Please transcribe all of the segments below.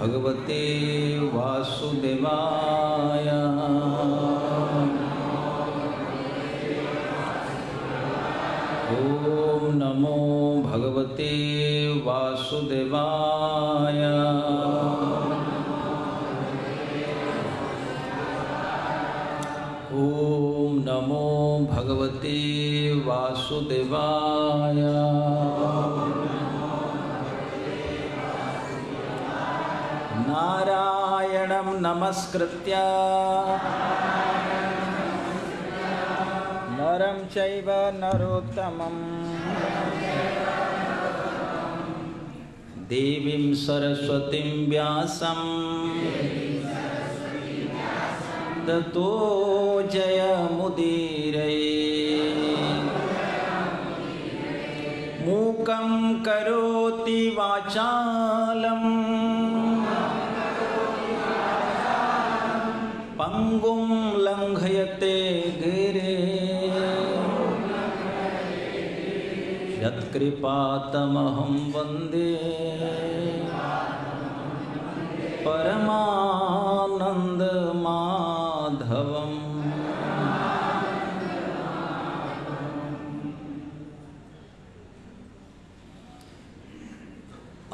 भगवते वासुदेवाय। ओम नमो भगवते वासुदेवाय। ओम नमो भगवते वासुदेवाय। नारायणं नमस्कृत्य नरं चैव नरोत्तमं देवीं सरस्वतीं व्यासं ततो जयमुदीरये। मूकं करोति वाचालं पंगुं लंघयते गिरे यत्कृपातमहं वन्दे परमानन्दमाधवम्।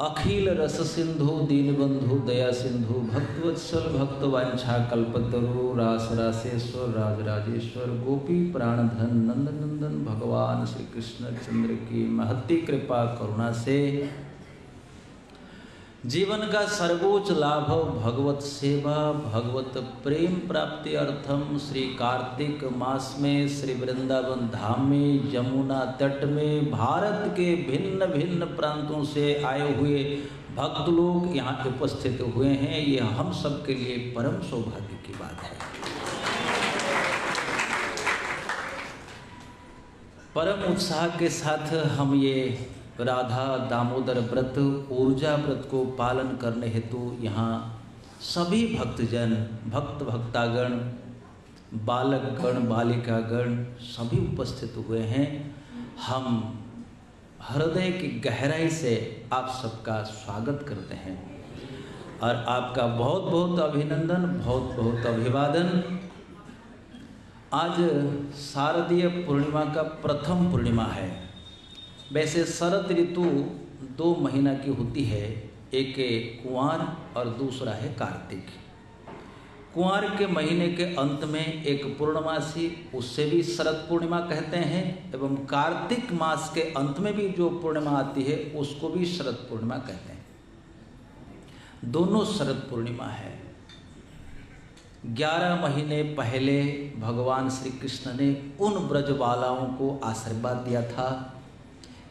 अखिल रस सिंधु दीनबंधु दया सिंधु भक्तवत्सल भक्तवांछा कल्पतरु रास रासेश्वर राजराजेश्वर गोपी प्राणधन नंद नंदन भगवान श्री कृष्ण चंद्र की महती कृपा करुणा से जीवन का सर्वोच्च लाभ भगवत सेवा भगवत प्रेम प्राप्ति अर्थम श्री कार्तिक मास में श्री वृंदावन धाम में यमुना तट में भारत के भिन्न भिन्न प्रांतों से आए हुए भक्त लोग यहाँ उपस्थित हुए हैं। ये हम सब के लिए परम सौभाग्य की बात है। परम उत्साह के साथ हम ये राधा दामोदर व्रत ऊर्जा व्रत को पालन करने हेतु यहाँ सभी भक्तजन भक्त भक्तागण बालकगण बालिकागण सभी उपस्थित हुए हैं। हम हृदय की गहराई से आप सबका स्वागत करते हैं और आपका बहुत बहुत अभिनंदन बहुत बहुत अभिवादन। आज शारदीय पूर्णिमा का प्रथम पूर्णिमा है। वैसे शरद ऋतु 2 महीना की होती है, एक कुंवार और दूसरा है कार्तिक। कुंवार के महीने के अंत में एक पूर्णमासी उससे भी शरद पूर्णिमा कहते हैं एवं कार्तिक मास के अंत में भी जो पूर्णिमा आती है उसको भी शरद पूर्णिमा कहते हैं। दोनों शरद पूर्णिमा है। 11 महीने पहले भगवान श्री कृष्ण ने उन ब्रजबालाओं को आशीर्वाद दिया था,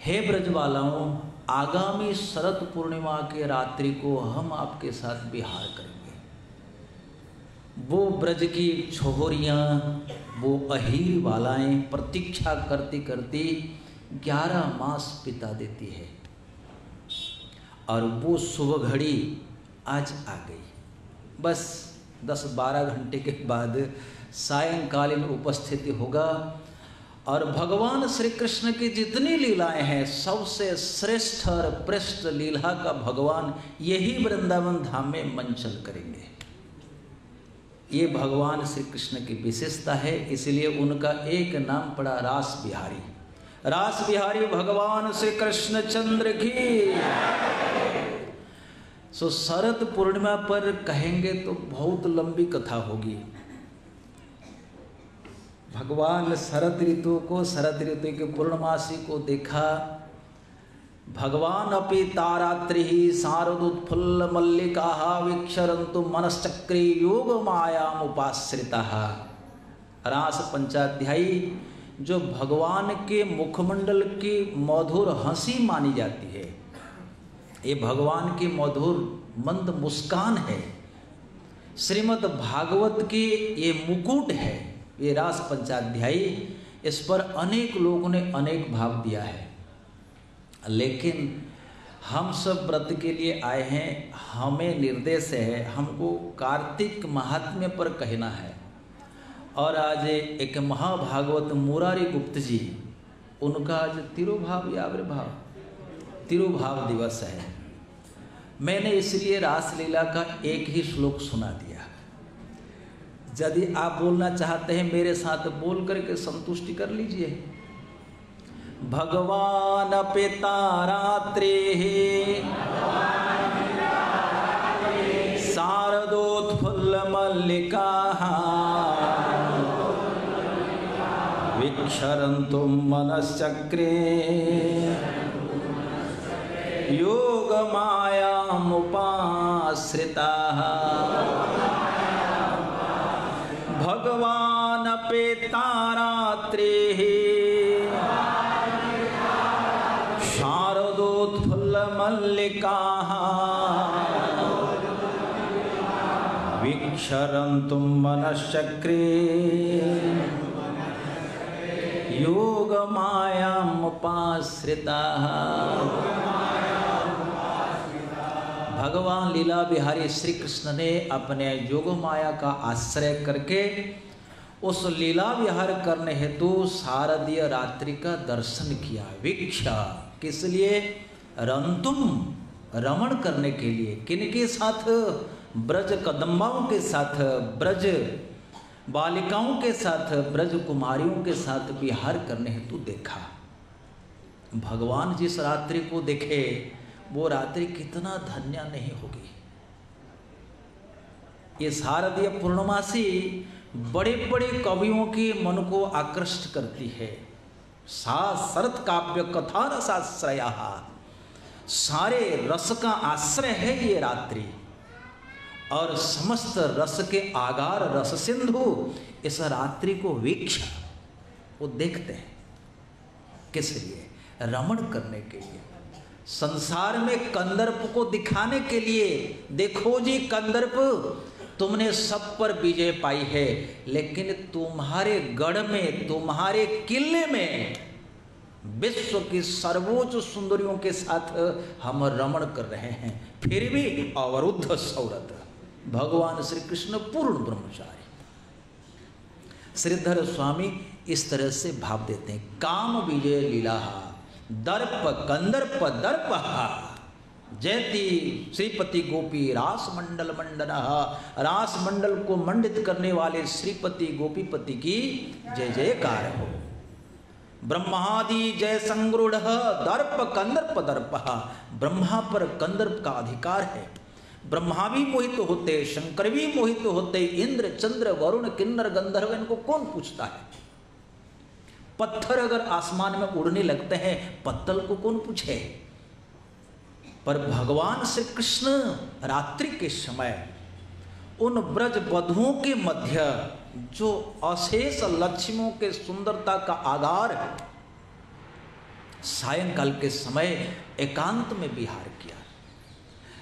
हे ब्रजबालाओं, आगामी शरद पूर्णिमा के रात्रि को हम आपके साथ विहार करेंगे। वो ब्रज की छोहरियाँ वो अहीर बालाएं प्रतीक्षा करती करती 11 मास बिता देती है और वो शुभ घड़ी आज आ गई। बस 10-12 घंटे के बाद सायंकालीन उपस्थिति होगा और भगवान श्री कृष्ण की जितनी लीलाएं हैं सबसे श्रेष्ठ और पृष्ठ लीला का भगवान यही वृंदावन धाम में मंचन करेंगे। ये भगवान श्री कृष्ण की विशेषता है, इसलिए उनका एक नाम पड़ा रास बिहारी। रास बिहारी भगवान श्री कृष्ण चंद्र की। सो शरद पूर्णिमा पर कहेंगे तो बहुत लंबी कथा होगी। भगवान शरद ऋतु को शरद ऋतु के पूर्णमासी को देखा। भगवान अपि तारात्रि शारदोत्फुल्ल मल्लिका वीक्षरन्तु मनश्चक्रे योग मायाम उपाश्रिता। रास पंचाध्यायी जो भगवान के मुखमंडल की मधुर हंसी मानी जाती है, ये भगवान की मधुर मंद मुस्कान है, श्रीमद् भागवत की ये मुकुट है, ये रास पंचाध्यायी। इस पर अनेक लोगों ने अनेक भाव दिया है, लेकिन हम सब व्रत के लिए आए हैं। हमें निर्देश है, हमको कार्तिक महात्म्य पर कहना है। और आज एक महाभागवत मुरारी गुप्त जी, उनका आज तिरुभाव या आविर्भाव तिरुभाव दिवस है। मैंने इसलिए रासलीला का एक ही श्लोक सुना दिया। यदि आप बोलना चाहते हैं मेरे साथ बोल करके संतुष्टि कर लीजिए। भगवान पिता रात्रे शारदोत्फुल्ल मल्लिका विक्षरन्तुं मनश्चक्रे योगमायामुपाश्रिताः। भगवान पिता रात्रिः शारदोत्फुल्लमल्लिकाः विक्षरन्तुं मनश्चक्रे योगमायामुपाश्रिताः। भगवान लीला बिहारी श्री कृष्ण ने अपने योग माया का आश्रय करके उस लीला विहार करने हेतु शारदीय रात्रि का दर्शन किया। वीक्षा किस लिए? रंतुम रमण करने के लिए। किनके साथ? ब्रज कदम्बाओं के साथ, ब्रज बालिकाओं के साथ, ब्रज कुमारियों के साथ विहार करने हेतु देखा। भगवान जिस रात्रि को देखे वो रात्रि कितना धन्य नहीं होगी। ये शारदीय पूर्णमासी बड़े बड़े कवियों के मन को आकृष्ट करती है। सा शरत काव्य कथा रसाश्रय, सारे रस का आश्रय है ये रात्रि। और समस्त रस के आगार रस सिंधु इस रात्रि को वीक्षा, वो देखते हैं। किस लिए? रमण करने के लिए, संसार में कंदर्प को दिखाने के लिए। देखो जी कंदर्प, तुमने सब पर विजय पाई है, लेकिन तुम्हारे गढ़ में, तुम्हारे किले में विश्व की सर्वोच्च सुंदरियों के साथ हम रमण कर रहे हैं, फिर भी अवरुद्ध सौरथ। भगवान श्री कृष्ण पूर्ण ब्रह्मचारी। श्रीधर स्वामी इस तरह से भाव देते हैं। काम विजय लीला दर्प कंदर्प दर्प जयति श्रीपति गोपी रास मंडल मंडना। रास मंडल को मंडित करने वाले श्रीपति गोपीपति की जय जयकार हो। ब्रह्मादि जय संगरूढ़ दर्प कंदर्प दर्प। ब्रह्मा पर कंदर्प का अधिकार है। ब्रह्मा भी मोहित होते, शंकर भी मोहित होते, इंद्र चंद्र वरुण किन्नर गंधर्व, इनको कौन पूछता है? पत्थर अगर आसमान में उड़ने लगते हैं, पत्तल को कौन पूछे? पर भगवान श्री कृष्ण रात्रि के समय उन ब्रज वधुओं के मध्य जो अशेष लक्ष्मियों के सुंदरता का आधार, सायंकाल के समय एकांत में विहार किया।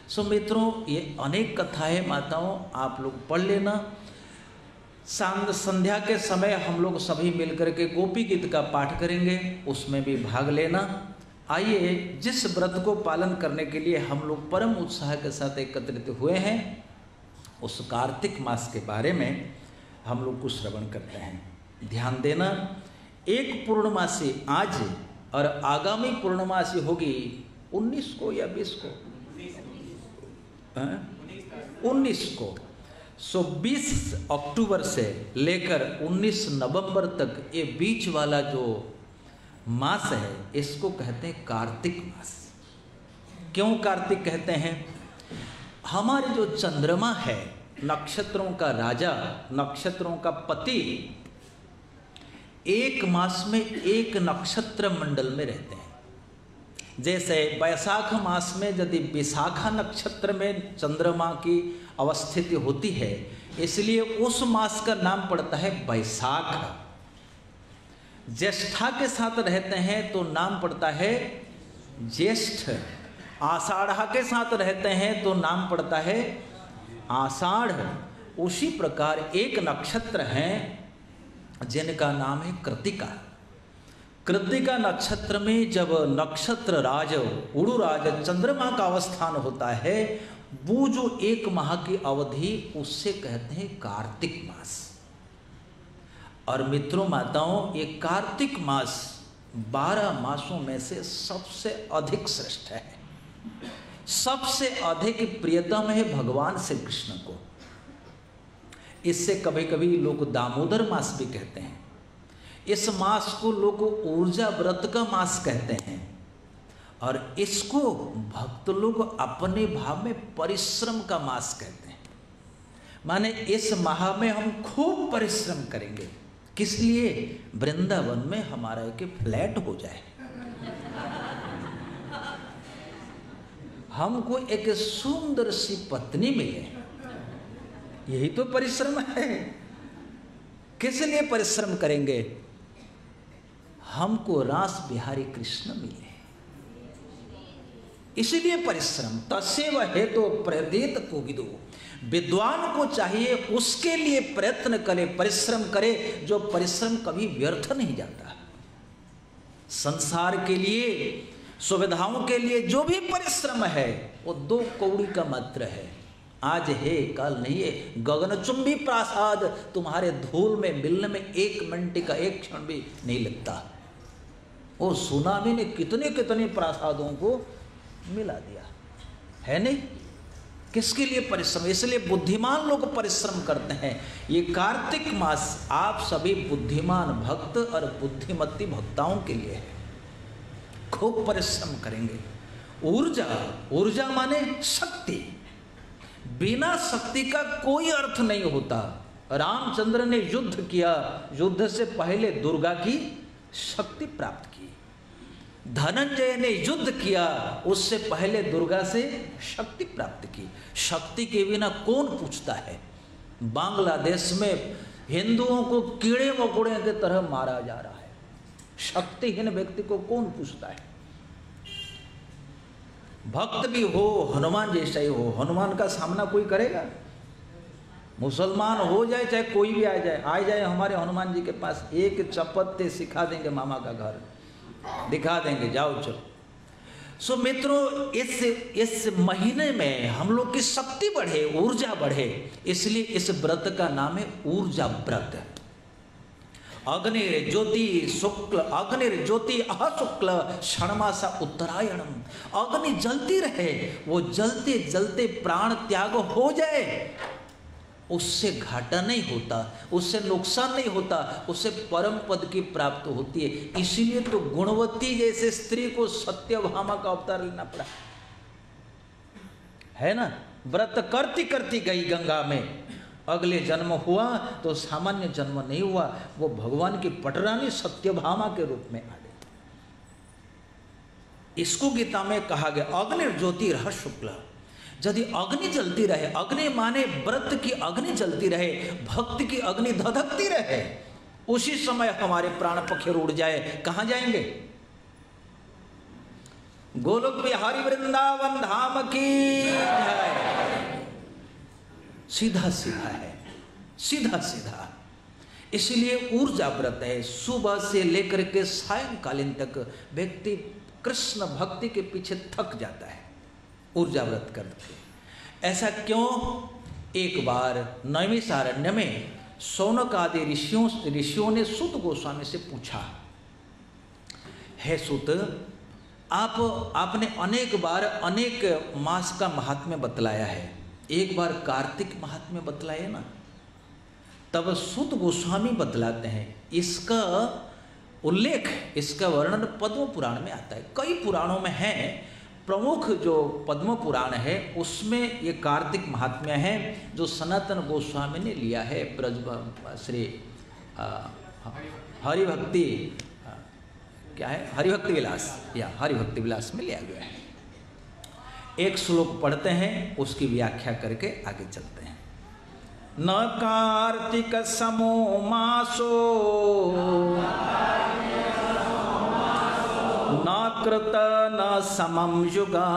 सो मित्रों, ये अनेक कथाएं माताओं आप लोग पढ़ लेना। संध्या के समय हम लोग सभी मिलकर के गोपी गीत का पाठ करेंगे, उसमें भी भाग लेना। आइए, जिस व्रत को पालन करने के लिए हम लोग परम उत्साह के साथ एकत्रित हुए हैं, उस कार्तिक मास के बारे में हम लोग कुछ श्रवण करते हैं। ध्यान देना, एक पूर्णमासी आज और आगामी पूर्णमासी होगी 19 को या 20 को? 19 को। सो 20 अक्टूबर से लेकर 19 नवंबर तक ये बीच वाला जो मास है, इसको कहते हैं कार्तिक मास। क्यों कार्तिक कहते हैं? हमारे जो चंद्रमा है, नक्षत्रों का राजा, नक्षत्रों का पति, एक मास में एक नक्षत्र मंडल में रहते हैं। जैसे वैशाख मास में यदि विशाखा नक्षत्र में चंद्रमा की अवस्थिति होती है, इसलिए उस मास का नाम पड़ता है वैशाख। ज्येष्ठा के साथ रहते हैं तो नाम पड़ता है ज्येष्ठ। आषाढ़ा के साथ रहते हैं तो नाम पड़ता है आषाढ़। उसी प्रकार एक नक्षत्र हैं जिनका नाम है कृतिका। कृतिका नक्षत्र में जब नक्षत्र राज उड़ुराज चंद्रमा का अवस्थान होता है, वो जो एक माह की अवधि, उससे कहते हैं कार्तिक मास। और मित्रों माताओं, ये कार्तिक मास 12 मासों में से सबसे अधिक श्रेष्ठ है। सबसे अधिक प्रियतम है भगवान श्री कृष्ण को। इससे कभी कभी लोग दामोदर मास भी कहते हैं। इस मास को लोग ऊर्जा व्रत का मास कहते हैं और इसको भक्त लोग अपने भाव में परिश्रम का मास कहते हैं। माने इस माह में हम खूब परिश्रम करेंगे। किस लिए? वृंदावन में हमारा एक फ्लैट हो जाए, हमको एक सुंदर सी पत्नी मिले। यही तो परिश्रम है। किस लिए परिश्रम करेंगे? हमको रास बिहारी कृष्ण मिले, इसलिए परिश्रम। तस्यैव हेतु प्रयतेत कोविदो। विद्वान को चाहिए उसके लिए प्रयत्न करे, परिश्रम करे, जो परिश्रम कभी व्यर्थ नहीं जाता। संसार के लिए, सुविधाओं के लिए जो भी परिश्रम है वो 2 कौड़ी का मात्र है। आज है कल नहीं है। गगनचुंबी प्रासाद तुम्हारे धूल में मिलने में 1 मिनट का 1 क्षण भी नहीं लगता। वो सुनामी ने कितने कितने प्रासादों को मिला दिया है नहीं। किसके लिए परिश्रम? इसलिए बुद्धिमान लोग परिश्रम करते हैं। ये कार्तिक मास आप सभी बुद्धिमान भक्त और बुद्धिमती भक्ताओं के लिए है। खूब परिश्रम करेंगे। ऊर्जा, ऊर्जा माने शक्ति। बिना शक्ति का कोई अर्थ नहीं होता। रामचंद्र ने युद्ध किया, युद्ध से पहले दुर्गा की शक्ति प्राप्त की। धनंजय ने युद्ध किया, उससे पहले दुर्गा से शक्ति प्राप्त की। शक्ति के बिना कौन पूछता है? बांग्लादेश में हिंदुओं को कीड़े मकोड़े की तरह मारा जा रहा है। शक्तिहीन व्यक्ति को कौन पूछता है? भक्त भी हो, हनुमान जैसा ही हो, हनुमान का सामना कोई करेगा? मुसलमान हो जाए चाहे कोई भी आ जाए हमारे हनुमान जी के पास, एक चपत्ते सिखा देंगे मामा का घर, दिखा देंगे, जाओ चलो। सो मित्रों, इस महीने में हम लोग की शक्ति बढ़े, ऊर्जा बढ़े, इसलिए इस व्रत का नाम है ऊर्जा व्रत। अग्निर्ज्योति शुक्ल, अग्निर्ज्योति अशुक्ल षण्मासा उत्तरायणम। अग्नि जलती रहे, वो जलते जलते प्राण त्याग हो जाए, उससे घाटा नहीं होता, उससे नुकसान नहीं होता, उससे परम पद की प्राप्ति होती है। इसीलिए तो गुणवती जैसे स्त्री को सत्यभामा का अवतार लेना पड़ा है ना। व्रत करती करती गई गंगा में, अगले जन्म हुआ तो सामान्य जन्म नहीं हुआ, वो भगवान की पटरानी सत्यभामा के रूप में आ गई। इसको गीता में कहा गया अग्निर्ज्योति रह शुक्ल। यदि अग्नि जलती रहे, अग्नि माने व्रत की अग्नि जलती रहे, भक्ति की अग्नि धधकती रहे, उसी समय हमारे प्राण पखेर उड़ जाए, कहां जाएंगे? गोलोक बिहारी वृंदावन धाम की जय। सीधा सीधा है, सीधा सीधा। इसलिए ऊर्जा व्रत है। सुबह से लेकर के सायंकालीन तक व्यक्ति कृष्ण भक्ति के पीछे थक जाता है ऊर्जा व्रत करके। ऐसा क्यों? एक बार नैमिषारण्य में शौनक आदि ऋषियों ने सूत गोस्वामी से पूछा, हे सूत, आपने अनेक बार अनेक मास का महात्म्य बतलाया है, एक बार कार्तिक महात्म्य बतलाए ना। तब सूत गोस्वामी बतलाते हैं, इसका उल्लेख, इसका वर्णन पद्म पुराण में आता है। कई पुराणों में है, प्रमुख जो पद्म पुराण है उसमें ये कार्तिक महात्म्य है, जो सनातन गोस्वामी ने लिया है श्री हरिभक्ति, क्या है, हरिभक्ति विलास, या हरिभक्ति विलास में लिया गया है। एक श्लोक पढ़ते हैं, उसकी व्याख्या करके आगे चलते हैं। न कार्तिक समो मासो न कृत न समम युगा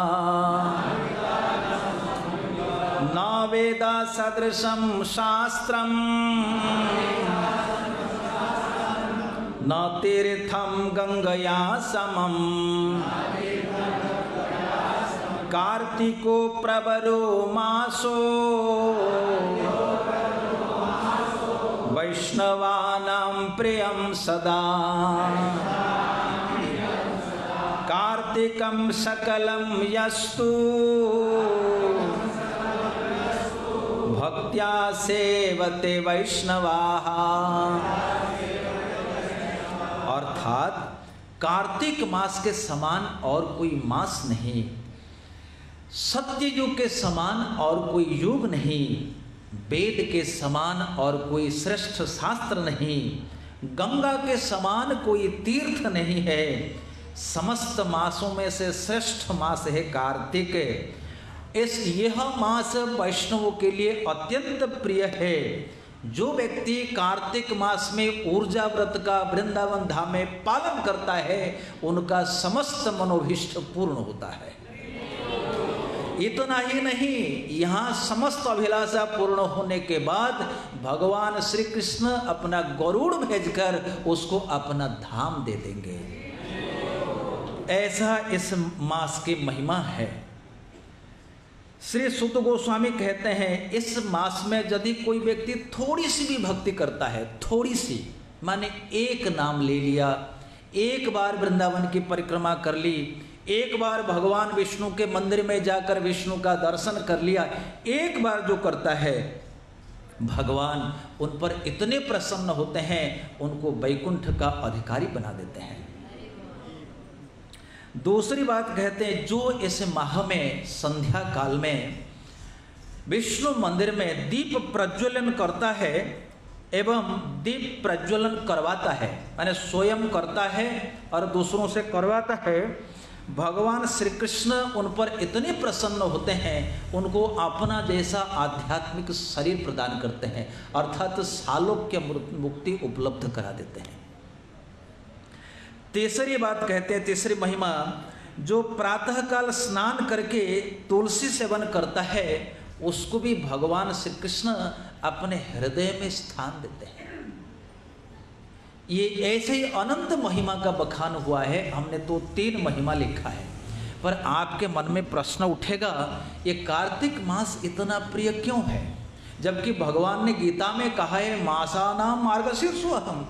न वेद सदृशम शास्त्रम न तीर्थम गंगया समम कार्तिको प्रवरो मासो वैष्णवानां प्रियं सदा। कार्तिकं सकलं यस्तु भक्त्या सेवते वैष्णवाः। अर्थात कार्तिक मास के समान और कोई मास नहीं, सत्य युग के समान और कोई युग नहीं, वेद के समान और कोई श्रेष्ठ शास्त्र नहीं, गंगा के समान कोई तीर्थ नहीं है। समस्त मासों में से श्रेष्ठ मास है कार्तिक। यह मास वैष्णवों के लिए अत्यंत प्रिय है। जो व्यक्ति कार्तिक मास में ऊर्जा व्रत का वृंदावन धाम में पालन करता है उनका समस्त मनोभीष्ट पूर्ण होता है। इतना ही नहीं, यहाँ समस्त अभिलाषा पूर्ण होने के बाद भगवान श्री कृष्ण अपना गरुड़ भेजकर उसको अपना धाम दे देंगे। ऐसा इस मास की महिमा है। श्री सुत गोस्वामी कहते हैं इस मास में यदि कोई व्यक्ति थोड़ी सी भी भक्ति करता है, थोड़ी सी माने एक नाम ले लिया, एक बार वृंदावन की परिक्रमा कर ली, एक बार भगवान विष्णु के मंदिर में जाकर विष्णु का दर्शन कर लिया, एक बार जो करता है भगवान उन पर इतने प्रसन्न होते हैं, उनको वैकुंठ का अधिकारी बना देते हैं। दूसरी बात कहते हैं जो इस माह में संध्या काल में विष्णु मंदिर में दीप प्रज्वलन करता है एवं दीप प्रज्वलन करवाता है, माने स्वयं करता है और दूसरों से करवाता है, भगवान श्री कृष्ण उन पर इतने प्रसन्न होते हैं, उनको अपना जैसा आध्यात्मिक शरीर प्रदान करते हैं, अर्थात सालोक्य मुक्ति उपलब्ध करा देते हैं। तीसरी बात कहते हैं, तीसरी महिमा, जो प्रातःकाल स्नान करके तुलसी सेवन करता है उसको भी भगवान श्री कृष्ण अपने हृदय में स्थान देते हैं। ये ऐसे ही अनंत महिमा का बखान हुआ है। हमने तो 3 महिमा लिखा है, पर आपके मन में प्रश्न उठेगा ये कार्तिक मास इतना प्रिय क्यों है, जबकि भगवान ने गीता में कहा है मासानां मार्गशीर्षोऽहम्,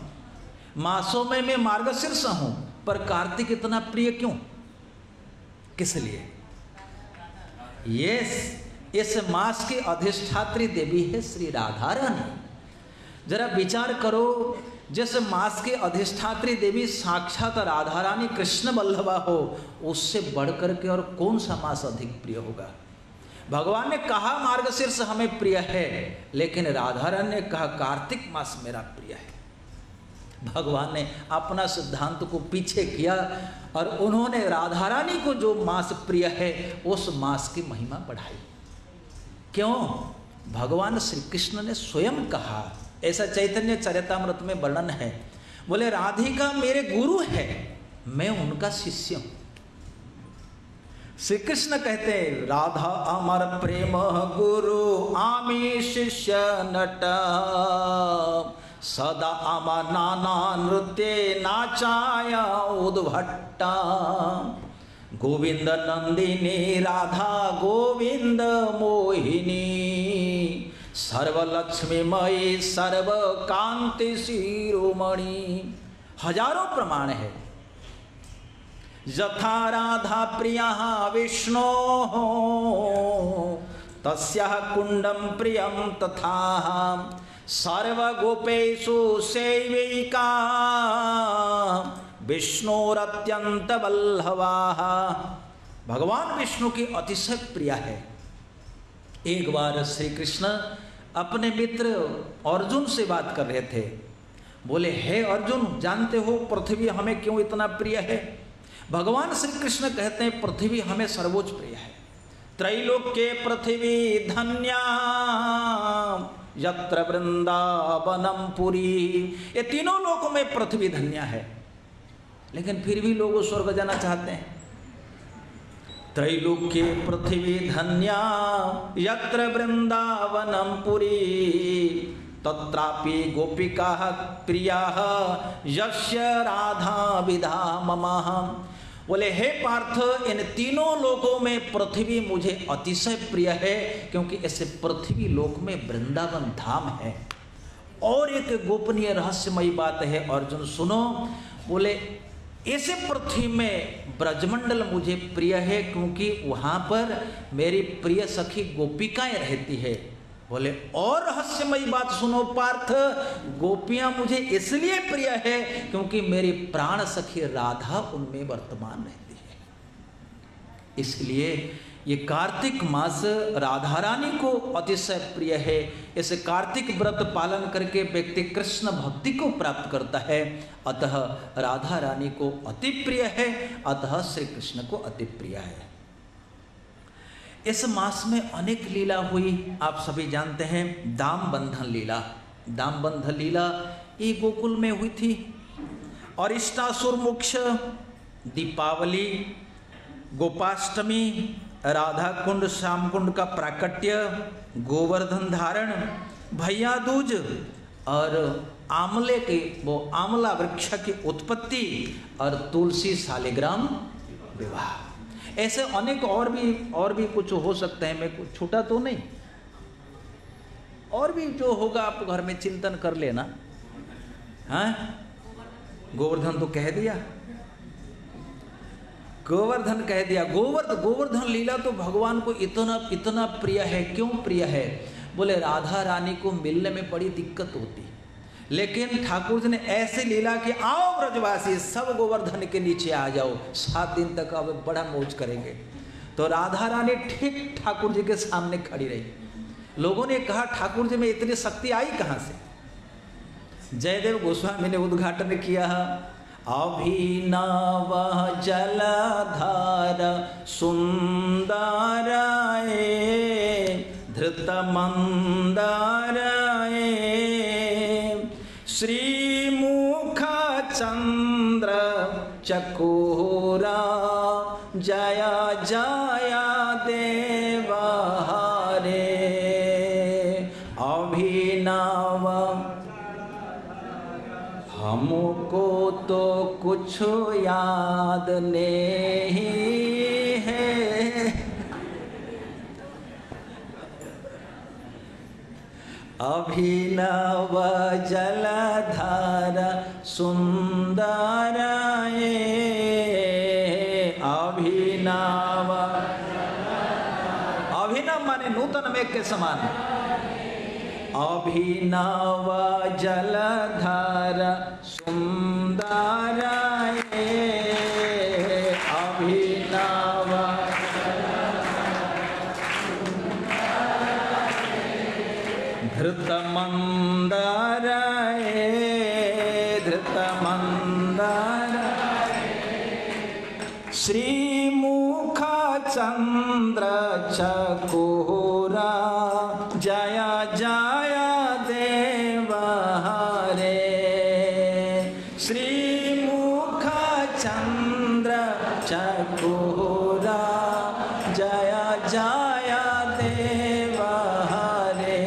मासों में मैं मार्गशीर्ष हूं, पर कार्तिक इतना प्रिय क्यों, किस लिए? इस मास की अधिष्ठात्री देवी है श्री राधा रानी। जरा विचार करो, जिस मास की अधिष्ठात्री देवी साक्षात राधा रानी कृष्ण वल्लभा हो, उससे बढ़कर के और कौन सा मास अधिक प्रिय होगा? भगवान ने कहा मार्गशीर्ष हमें प्रिय है, लेकिन राधा रानी ने कहा कार्तिक मास मेरा प्रिय है। भगवान ने अपना सिद्धांत को पीछे किया और उन्होंने राधा रानी को जो मास प्रिय है उस मास की महिमा बढ़ाई। क्यों? भगवान श्री कृष्ण ने स्वयं कहा, ऐसा चैतन्य चरितामृत में वर्णन है, बोले राधिका मेरे गुरु है, मैं उनका शिष्य हूं। श्री कृष्ण कहते हैं राधा अमर प्रेम गुरु आमी शिष्य नट, सदा आमा नाना नृत्य नाचाया उद्भट्टा, गोविंद नंदिनी राधा गोविंद मोहिनी, सर्वलक्ष्मीमयी सर्व कांति शिरोमणि। हजारों प्रमाण है। यथा राधा प्रिया विष्णो तस्याः कुंडम प्रियम तथा सर्वगोपेषु सेविका विष्णुरत्यंत वल्लभाः। भगवान विष्णु की अतिशय प्रिय है। एक बार श्री कृष्ण अपने मित्र अर्जुन से बात कर रहे थे, बोले हे अर्जुन, जानते हो पृथ्वी हमें क्यों इतना प्रिय है? भगवान श्री कृष्ण कहते हैं पृथ्वी हमें सर्वोच्च प्रिय है। त्रैलोक्ये पृथ्वी धन्या यत्र वृंदावनम पुरी, ये तीनों लोकों में पृथ्वी धन्य है, लेकिन फिर भी लोग स्वर्ग जाना चाहते हैं। त्रैलोक्ये पृथ्वी धन्या यत्र वृंदावनम पुरी, तत्रापि गोपिका प्रिया यस्य राधा विधा मम। बोले हे पार्थ, इन तीनों लोकों में पृथ्वी मुझे अतिशय प्रिय है, क्योंकि ऐसे पृथ्वी लोक में वृंदावन धाम है। और एक गोपनीय रहस्यमयी बात है अर्जुन सुनो, बोले ऐसे पृथ्वी में ब्रजमंडल मुझे प्रिय है, क्योंकि वहां पर मेरी प्रिय सखी गोपिकाएं रहती है। बोले और रहस्यमयी बात सुनो पार्थ, गोपियां मुझे इसलिए प्रिय है क्योंकि मेरी प्राण सखी राधा उनमें वर्तमान रहती है। इसलिए ये कार्तिक मास राधा रानी को अतिशय प्रिय है। इस कार्तिक व्रत पालन करके व्यक्ति कृष्ण भक्ति को प्राप्त करता है, अतः राधा रानी को अति प्रिय है, अतः श्री कृष्ण को अति प्रिय है। इस मास में अनेक लीला हुई, आप सभी जानते हैं। दाम बंधन लीला, दाम बंधन लीला ये गोकुल में हुई थी। और इष्टासुर मोक्ष, दीपावली, गोपाष्टमी, राधा कुंड श्याम कुंड का प्राकट्य, गोवर्धन धारण, भैया दूज और आंवले के वो आंवला वृक्ष की उत्पत्ति और तुलसी शालिग्राम विवाह, ऐसे अनेक और भी कुछ हो सकते हैं। मैं कुछ छूटा तो नहीं, और भी जो होगा आप घर में चिंतन कर लेना। हाँ, गोवर्धन तो कह दिया, गोवर्धन कह दिया। गोवर्धन लीला तो भगवान को इतना प्रिय है। क्यों प्रिय है? बोले राधा रानी को मिलने में बड़ी दिक्कत होती, लेकिन ठाकुर जी ने ऐसे लीला कि आओ ब्रजवासी सब गोवर्धन के नीचे आ जाओ, 7 दिन तक अब बड़ा मौज करेंगे। तो राधा रानी ठीक ठाकुर जी के सामने खड़ी रही। लोगों ने कहा ठाकुर जी में इतनी शक्ति आई कहाँ से? जयदेव गोस्वामी ने उद्घाटन किया, अभिनव जलधार सुंदराए धृत मंदराए श्रीमुख चंद्र चकोरा जय जय देव हरे अभिनव। हमको तो कुछ याद नहीं है, अभिनव जलधार सुंदराए अभिनव। अभिनव माने नूतन मेघ के समान। अभिनव जलधार सुंदराए अभिनव। धृत मंदराए धृत मंदराए श्रीमुख चंद्र चकोरा जय जय देव हरे श्रीमुख चंद्र चकोरा जय जय देव हरे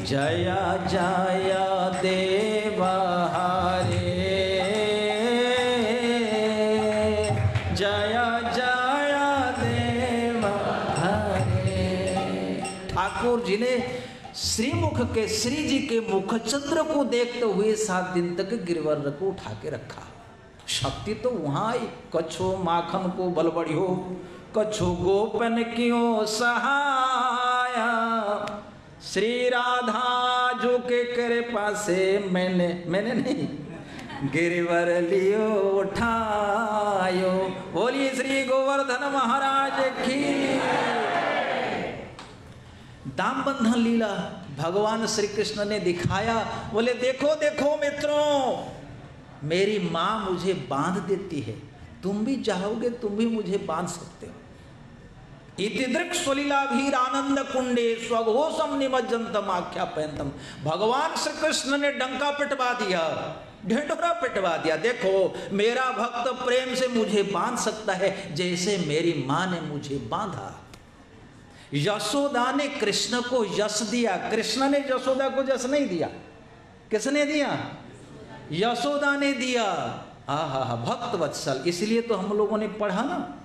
जय जय देव हरे जय जय देव हरे। ठाकुर जी ने श्रीमुख के श्री जी के मुख चंद्र को देखते हुए 7 दिन तक गिरवर को उठा के रखा। शक्ति तो वहां आई। कछो माखन को बल बढ़ियो कछो गोपन क्यों सहाया श्री राधा जो के कृपा से मैंने नहीं गिरवर लियो उठायो। बोलिए श्री गोवर्धन महाराज की। दाम बंधन लीला भगवान श्री कृष्ण ने दिखाया। बोले देखो देखो मित्रों, मेरी माँ मुझे बांध देती है, तुम भी चाहोगे तुम भी मुझे बांध सकते हो। इति दृक् स्वलीलाभीर आनंद कुंडे स्वघोषम निमज्जंतम आख्यापयंतम। भगवान श्री कृष्ण ने डंका पिटवा दिया, ढिंढोरा पिटवा दिया। देखो मेरा भक्त प्रेम से मुझे बांध सकता है जैसे मेरी माँ ने मुझे बांधा। यशोदा ने कृष्ण को यश दिया, कृष्ण ने यशोदा को यश नहीं दिया। किसने दिया? यशोदा ने दिया। हा भक्त वत्सल। इसलिए तो हम लोगों ने पढ़ा ना,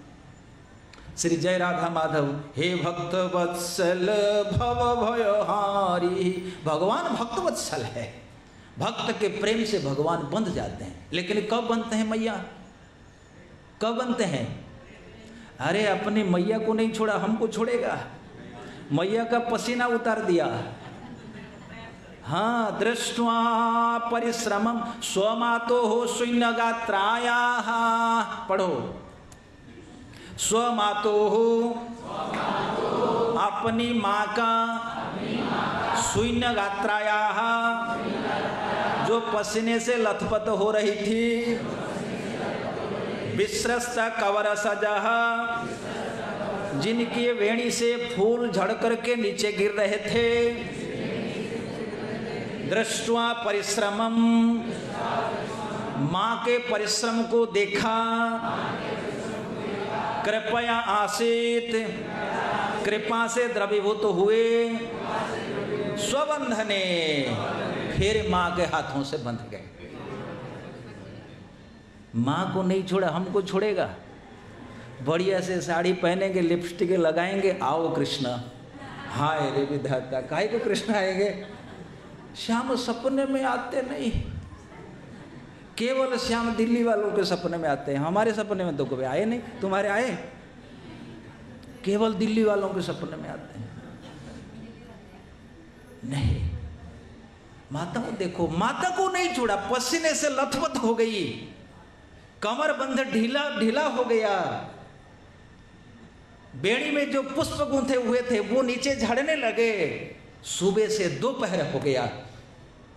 श्री जय राधा माधव हे भक्त वत्सल भव भयहारी। भगवान भक्त वत्सल है। भक्त के प्रेम से भगवान बंध जाते हैं। लेकिन कब बनते हैं मैया, कब बनते हैं? अरे अपनी मैया को नहीं छोड़ा, हमको छोड़ेगा? मैया का पसीना उतार दिया। हाँ, दृष्ट्वा परिश्रमम स्वमातो हो शून्य गात्राया, पढ़ो, स्वमातो हो, अपनी माँ का, शून्य गात्राया, जो पसीने से लथपथ हो रही थी, विश्रस्त कवर सजह, जिनकी वेणी से फूल झड़ करके नीचे गिर रहे थे, दृष्ट्वा परिश्रमम, माँ के परिश्रम को देखा, कृपया आसीत, कृपा से द्रवीभूत हुए, स्वबंधने, फिर माँ के हाथों से बंध गए। माँ को नहीं छोड़ा, हमको छोड़ेगा? बढ़िया से साड़ी पहनेंगे, लिपस्टिक लगाएंगे, आओ कृष्ण। हाय रे विधाता, काहे को कृष्ण आएंगे? श्याम सपने में आते नहीं, केवल श्याम दिल्ली वालों के सपने में आते हैं। हमारे सपने में तो कभी आए नहीं। तुम्हारे आए? केवल दिल्ली वालों के सपने में आते हैं। नहीं, माता को देखो, माता को नहीं छोड़ा, पसीने से लथपथ हो गई, कमर बंध ढीला ढीला हो गया, बेड़ी में जो पुष्प गूंथे हुए थे वो नीचे झड़ने लगे, सुबह से दोपहर हो गया।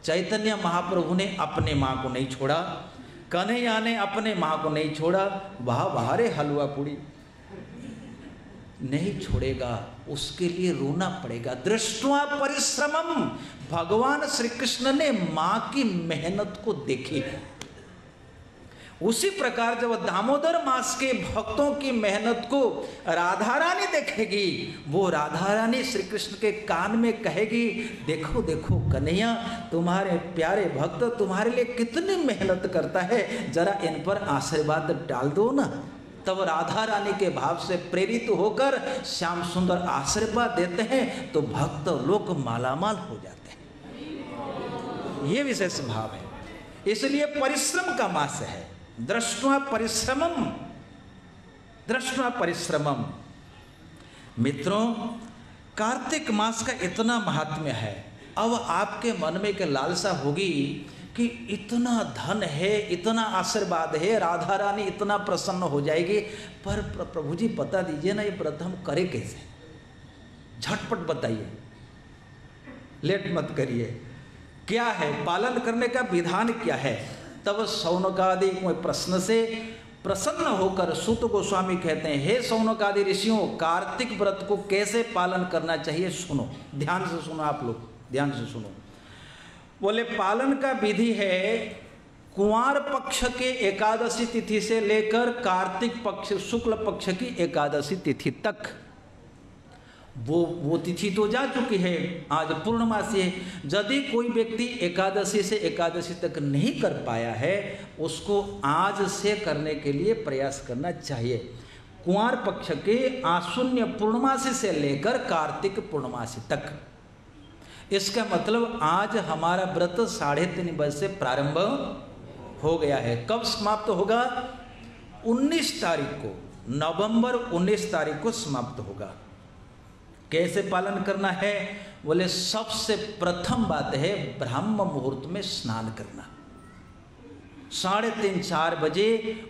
चैतन्य महाप्रभु ने अपने माँ को नहीं छोड़ा, कन्हैया ने अपने माँ को नहीं छोड़ा। वाह वाह रे हलवा पूड़ी, नहीं छोड़ेगा, उसके लिए रोना पड़ेगा। दृष्ट्वा परिश्रमम, भगवान श्री कृष्ण ने माँ की मेहनत को देखी। उसी प्रकार जब दामोदर मास के भक्तों की मेहनत को राधा रानी देखेगी, वो राधा रानी श्री कृष्ण के कान में कहेगी, देखो देखो कन्हैया, तुम्हारे प्यारे भक्त तुम्हारे लिए कितनी मेहनत करता है, जरा इन पर आशीर्वाद डाल दो ना। तब राधा रानी के भाव से प्रेरित होकर श्याम सुंदर आशीर्वाद देते हैं, तो भक्त लोग मालामाल हो जाते हैं। ये विशेष भाव है, इसलिए परिश्रम का मास है। दृष्ट्वा परिश्रमम, दृष्ट्वा परिश्रमम। मित्रों, कार्तिक मास का इतना महात्म्य है। अब आपके मन में एक लालसा होगी कि इतना धन है, इतना आशीर्वाद है, राधा रानी इतना प्रसन्न हो जाएगी, पर प्रभु जी बता दीजिए ना, ये व्रत हम करें कैसे? झटपट बताइए, लेट मत करिए। क्या है पालन करने का विधान, क्या है? तब शौनकादि प्रश्न से प्रसन्न होकर सूत गोस्वामी कहते हैं, हे शौनकादि ऋषियों, कार्तिक व्रत को कैसे पालन करना चाहिए सुनो, ध्यान से सुनो, आप लोग ध्यान से सुनो। बोले पालन का विधि है, कुंवार पक्ष के एकादशी तिथि से लेकर कार्तिक पक्ष शुक्ल पक्ष की एकादशी तिथि तक। वो तिथि तो जा चुकी है, आज पूर्णमासी है। यदि कोई व्यक्ति एकादशी से एकादशी तक नहीं कर पाया है, उसको आज से करने के लिए प्रयास करना चाहिए। कुंवार पक्ष के आशून्य पूर्णमासी से लेकर कार्तिक पूर्णमासी तक। इसका मतलब आज हमारा व्रत 3:30 बजे से प्रारंभ हो गया है। कब समाप्त होगा? 19 तारीख को, नवंबर 19 तारीख को समाप्त होगा। कैसे पालन करना है? बोले सबसे प्रथम बात है ब्राह्म मुहूर्त में स्नान करना। 3:30-4 बजे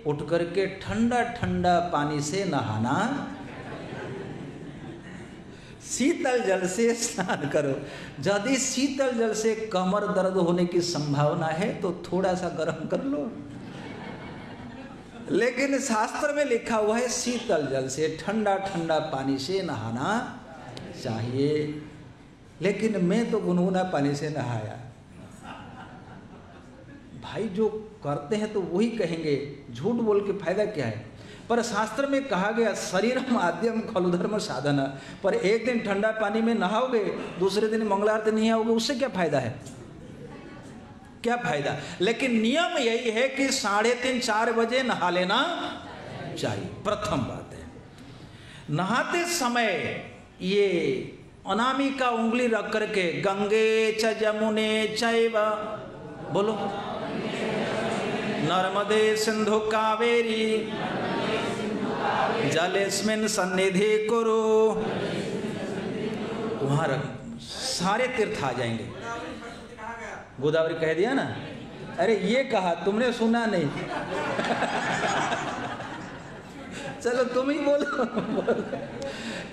उठ करके ठंडा ठंडा पानी से नहाना, शीतल जल से स्नान करो। यदि शीतल जल से कमर दर्द होने की संभावना है तो थोड़ा सा गर्म कर लो, लेकिन शास्त्र में लिखा हुआ है शीतल जल से, ठंडा ठंडा पानी से नहाना चाहिए। लेकिन मैं तो गुनगुना पानी से नहाया। भाई जो करते हैं तो वही कहेंगे, झूठ बोल के फायदा क्या है? पर शास्त्र में कहा गया शरीरम आद्यम खलु धर्म साधना। पर एक दिन ठंडा पानी में नहाओगे, दूसरे दिन मंगल आरती नहीं आओगे, उससे क्या फायदा है? क्या फायदा? लेकिन नियम यही है कि 3:30-4 बजे नहा लेना चाहिए। प्रथम बात है। नहाते समय ये अनामिका उंगली रख करके गंगे च जमुने चैव बोलो। नर्मदे सिंधु कावेरी जलेस्मिन् सन्निधि कुरु। वहां सारे तीर्थ आ जाएंगे। गोदावरी कह दिया ना, अरे ये कहा तुमने सुना नहीं। चलो तुम ही बोलो।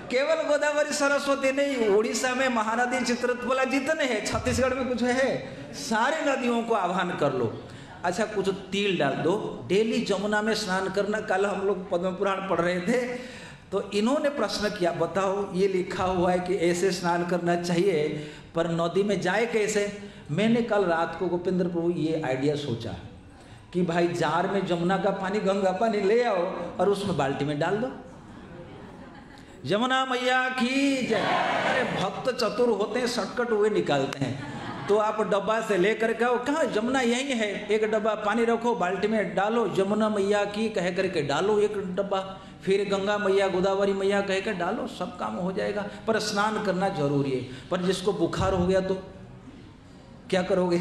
केवल गोदावरी सरस्वती नहीं, उड़ीसा में महानदी चित्रकूट जितने हैं, छत्तीसगढ़ में कुछ है, सारे नदियों को आह्वान कर लो। अच्छा कुछ तिल डाल दो, डेली जमुना में स्नान करना। कल हम लोग पद्म पुराण पढ़ रहे थे तो इन्होंने प्रश्न किया, बताओ ये लिखा हुआ है कि ऐसे स्नान करना चाहिए, पर नदी में जाए कैसे। मैंने कल रात को गोविंद्र प्रभु ये आइडिया सोचा कि भाई जार में जमुना का पानी, गंगा पानी ले आओ और उसमें बाल्टी में डाल दो। यमुना मैया की जय। अरे भक्त चतुर होते हैं, शॉर्टकट हुए निकालते हैं। तो आप डब्बा से लेकर के आओ, कहाँ जमुना यहीं है, एक डब्बा पानी रखो, बाल्टी में डालो, यमुना मैया की कह करके डालो एक डब्बा, फिर गंगा मैया गोदावरी मैया कह कर डालो, सब काम हो जाएगा। पर स्नान करना जरूरी है। पर जिसको बुखार हो गया तो क्या करोगे?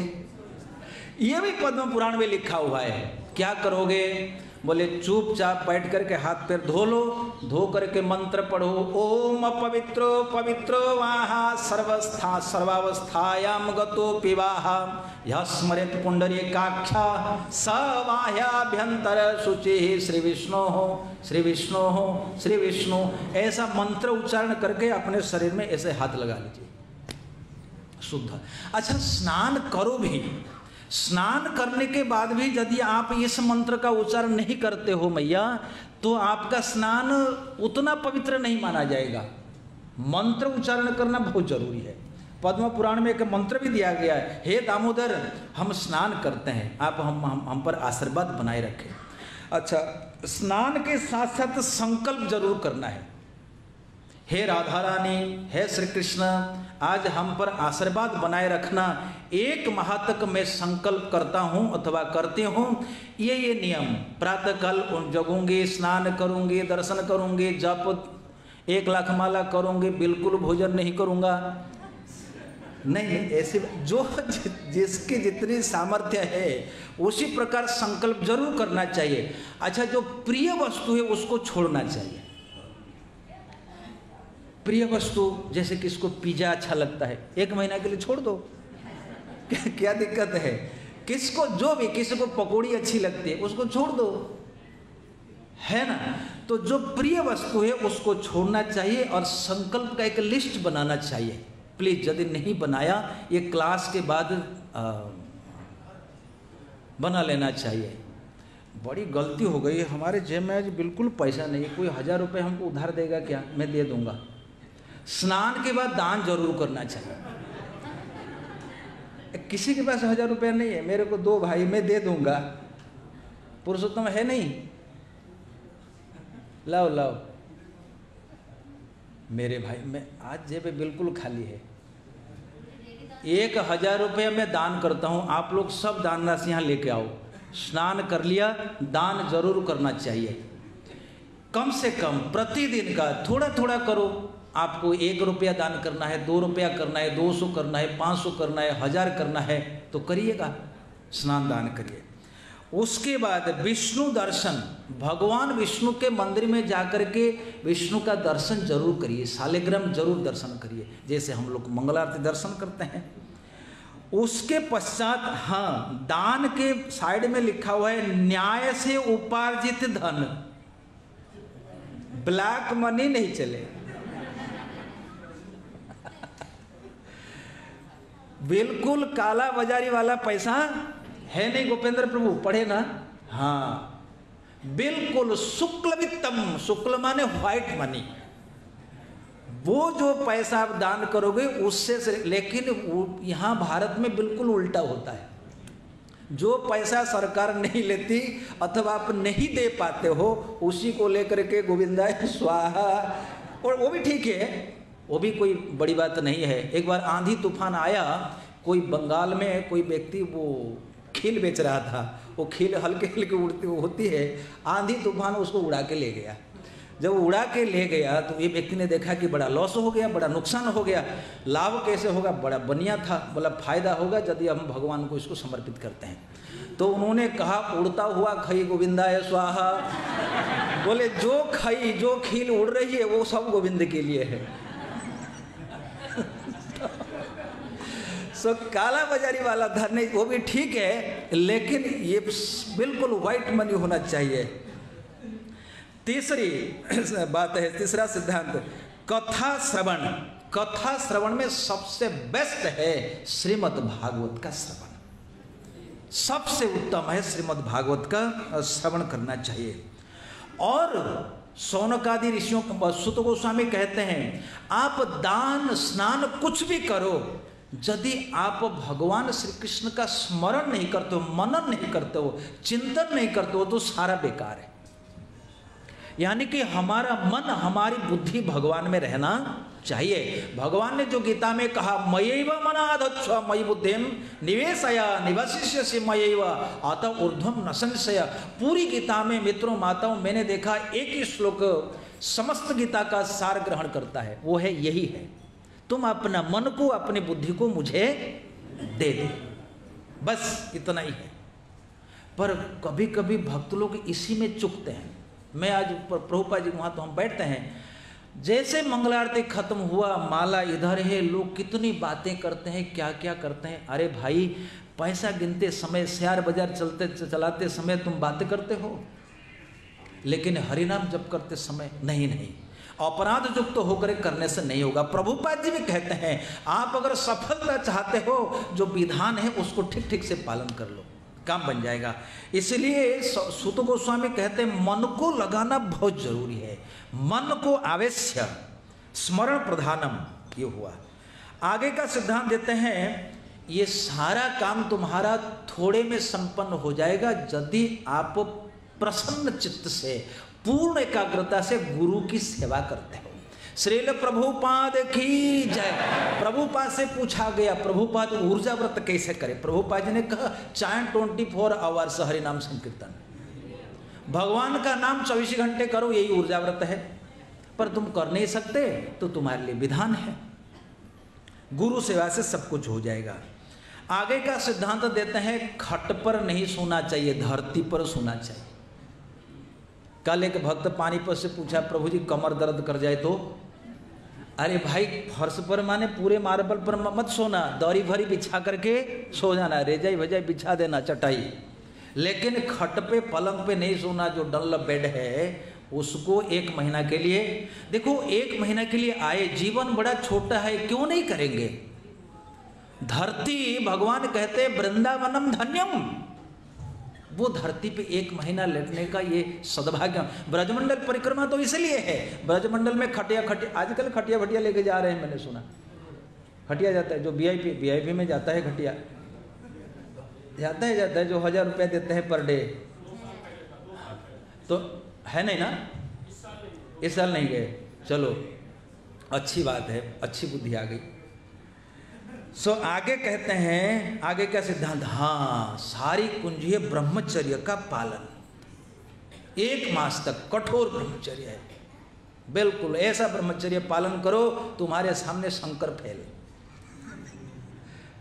ये भी पद्म पुराण में लिखा हुआ है। क्या करोगे? बोले चुपचाप बैठ करके हाथ पैर धो लो, धो करके मंत्र पढ़ो, ओम पवित्रो पवित्रो वाहा सर्वस्था सर्वावस्थायाम गतो पिवाह यः स्मरेत पुंडरीकाक्षा स बाह्याभ्यंतर शुचि श्री विष्णु हो श्री विष्णु हो श्री विष्णु। ऐसा मंत्र उच्चारण करके अपने शरीर में ऐसे हाथ लगा लीजिए, शुद्ध। अच्छा स्नान करो भी, स्नान करने के बाद भी यदि आप इस मंत्र का उच्चारण नहीं करते हो मैया, तो आपका स्नान उतना पवित्र नहीं माना जाएगा। मंत्र उच्चारण करना बहुत जरूरी है। पद्म पुराण में एक मंत्र भी दिया गया है, हे दामोदर हम स्नान करते हैं, आप हम पर आशीर्वाद बनाए रखें। अच्छा स्नान के साथ साथ संकल्प जरूर करना है। हे राधा रानी, हे श्री कृष्ण, आज हम पर आशीर्वाद बनाए रखना। एक माह तक मैं संकल्प करता हूँ अथवा करती हूँ, ये नियम, प्रातःकाल जगूंगी, स्नान करूंगी, दर्शन करूंगी, जप 1 लाख माला करूंगी, बिल्कुल भोजन नहीं करूंगा। नहीं, ऐसे जो जिसकी जितनी सामर्थ्य है उसी प्रकार संकल्प जरूर करना चाहिए। अच्छा जो प्रिय वस्तु है उसको छोड़ना चाहिए। प्रिय वस्तु जैसे किसको पिज्जा अच्छा लगता है, 1 महीना के लिए छोड़ दो, क्या दिक्कत है। किसको जो भी, किसी को पकौड़ी अच्छी लगती है उसको छोड़ दो, है ना। तो जो प्रिय वस्तु है उसको छोड़ना चाहिए और संकल्प का एक लिस्ट बनाना चाहिए। प्लीज यदि नहीं बनाया, ये क्लास के बाद बना लेना चाहिए। बड़ी गलती हो गई, हमारे जेब में आज बिल्कुल पैसा नहीं है, कोई 1000 रुपये हमको उधार देगा क्या? मैं दे दूंगा। स्नान के बाद दान जरूर करना चाहिए। किसी के पास 1000 रुपया नहीं है, मेरे को 2 भाई, मैं दे दूंगा। पुरुषोत्तम है नहीं, लाओ लाओ मेरे भाई, मैं आज जेब बिल्कुल खाली है। 1000 रुपया मैं दान करता हूँ, आप लोग सब दान राशि यहाँ लेके आओ। स्नान कर लिया, दान जरूर करना चाहिए। कम से कम प्रतिदिन का थोड़ा थोड़ा करो। आपको 1 रुपया दान करना है, 2 रुपया करना है, 200 करना है, 500 करना है, 1000 करना है तो करिएगा, स्नान दान करिए। उसके बाद विष्णु दर्शन, भगवान विष्णु के मंदिर में जाकर के विष्णु का दर्शन जरूर करिए, शालिग्राम जरूर दर्शन करिए, जैसे हम लोग मंगल आरती दर्शन करते हैं। उसके पश्चात हाँ, दान के साइड में लिखा हुआ है न्याय से उपार्जित धन, ब्लैक मनी नहीं चले। बिल्कुल काला बाजारी वाला पैसा है नहीं। गोपेंद्र प्रभु पढ़े ना, हाँ बिल्कुल शुक्ल वित्तम, शुक्ल माने व्हाइट मनी, वो जो पैसा आप दान करोगे उससे से। लेकिन यहाँ भारत में बिल्कुल उल्टा होता है। जो पैसा सरकार नहीं लेती अथवा आप नहीं दे पाते हो उसी को लेकर के गोविंदाय स्वाहा, और वो भी ठीक है, वो भी कोई बड़ी बात नहीं है। एक बार आंधी तूफान आया, कोई बंगाल में कोई व्यक्ति वो खील बेच रहा था, वो खील हल्के हल्के उड़ती होती है, आंधी तूफान उसको उड़ा के ले गया। जब उड़ा के ले गया तो ये व्यक्ति ने देखा कि बड़ा लॉस हो गया, बड़ा नुकसान हो गया। लाभ कैसे होगा? बड़ा बढ़िया था, बोला फायदा होगा यदि हम भगवान को इसको समर्पित करते हैं। तो उन्होंने कहा उड़ता हुआ खई गोविंदाय स्वाहा। बोले जो खई जो खील उड़ रही है वो सब गोविंद के लिए है। सो काला बाजारी वाला धन नहीं, वो भी ठीक है, लेकिन ये बिल्कुल व्हाइट मनी होना चाहिए। तीसरी बात है, तीसरा सिद्धांत, कथा श्रवण। कथा श्रवण में सबसे बेस्ट है श्रीमद् भागवत का श्रवण, सबसे उत्तम है श्रीमद् भागवत का श्रवण करना चाहिए। और शौनकादि ऋषियों, सुत गोस्वामी कहते हैं आप दान स्नान कुछ भी करो, यदि आप भगवान श्री कृष्ण का स्मरण नहीं करते हो, मनन नहीं करते हो, चिंतन नहीं करते हो, तो सारा बेकार है। यानी कि हमारा मन, हमारी बुद्धि भगवान में रहना चाहिए। भगवान ने जो गीता में कहा मयैव मनाधत्स्व मयि बुद्धिम निवेशय निवशिष्यसि मयैव अतः ऊर्ध्वं न संशय। पूरी गीता में मित्रों माताओं मैंने देखा एक ही श्लोक समस्त गीता का सार ग्रहण करता है, वो है यही है, तुम अपना मन को अपनी बुद्धि को मुझे दे दो, बस इतना ही है। पर कभी कभी भक्त लोग इसी में चूकते हैं। मैं आज प्रभुपाद जी वहाँ तो हम बैठते हैं, जैसे मंगलारती खत्म हुआ, माला इधर है, लोग कितनी बातें करते हैं, क्या क्या करते हैं। अरे भाई पैसा गिनते समय, शेयर बाजार चलाते समय तुम बातें करते हो, लेकिन हरिनाम जप करते समय नहीं। अपराध युक्त तो होकर करने से नहीं होगा। प्रभुपाद जी भी कहते हैं आप अगर सफलता चाहते हो, जो विधान है उसको ठीक ठीक से पालन कर लो, काम बन जाएगा। इसलिए सुत गोस्वामी कहते हैं मन को लगाना बहुत जरूरी है, मन को आवश्य स्मरण प्रधानम, ये हुआ। आगे का सिद्धांत देते हैं ये सारा काम तुम्हारा थोड़े में संपन्न हो जाएगा यदि आप प्रसन्न चित्त से, पूर्ण एकाग्रता से गुरु की सेवा करते हो। श्रील प्रभुपाद की जय। प्रभुपाद से पूछा गया प्रभुपाद ऊर्जा व्रत कैसे करे? प्रभुपाद जी ने कहा 24 आवर्स हरि नाम संकीर्तन, भगवान का नाम 24 घंटे करो, यही ऊर्जा व्रत है। पर तुम कर नहीं सकते तो तुम्हारे लिए विधान है, गुरु सेवा से सब कुछ हो जाएगा। आगे का सिद्धांत देते हैं खट पर नहीं सोना चाहिए, धरती पर सोना चाहिए। कल एक भक्त पानीपत से पूछा प्रभु जी कमर दर्द कर जाए तो? अरे भाई फर्श पर माने पूरे मार्बल पर मत सोना, दौरी भरी बिछा करके सो जाना, रेजाई भजाई बिछा देना चटाई, लेकिन खट पे पलंग पे नहीं सोना। जो डनलप बेड है उसको 1 महीना के लिए, देखो 1 महीना के लिए आए, जीवन बड़ा छोटा है, क्यों नहीं करेंगे? धरती भगवान कहते वृंदावनम धन्यम, वो धरती पे 1 महीना लेटने का ये सद्भाग्य। ब्रजमंडल परिक्रमा तो इसलिए है, ब्रजमंडल में खटिया आजकल खटिया भटिया लेके जा रहे हैं, मैंने सुना खटिया जाता है, जो वीआईपी में जाता है खटिया जाता है, जो 1000 रुपया देते हैं पर डे, तो है नहीं ना? इस साल नहीं गए, चलो अच्छी बात है, अच्छी बुद्धि आ गई। आगे कहते हैं, आगे का सिद्धांत, हाँ सारी कुंजीय ब्रह्मचर्य का पालन, 1 मास तक कठोर ब्रह्मचर्य है, बिल्कुल ऐसा ब्रह्मचर्य पालन करो तुम्हारे सामने शंकर फैले।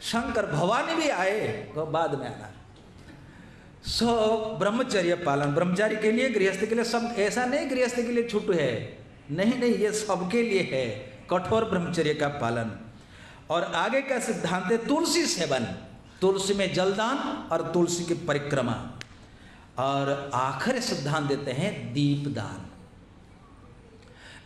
शंकर भवानी भी आए तो बाद में आना। ब्रह्मचर्य पालन, ब्रह्मचारी के लिए, गृहस्थ के लिए, सब ऐसा नहीं गृहस्थ के लिए छूट है, नहीं, ये सबके लिए है कठोर ब्रह्मचर्य का पालन। और आगे का सिद्धांत है तुलसी सेवन, तुलसी में जलदान और तुलसी की परिक्रमा। और आखिरी सिद्धांत देते हैं दीपदान।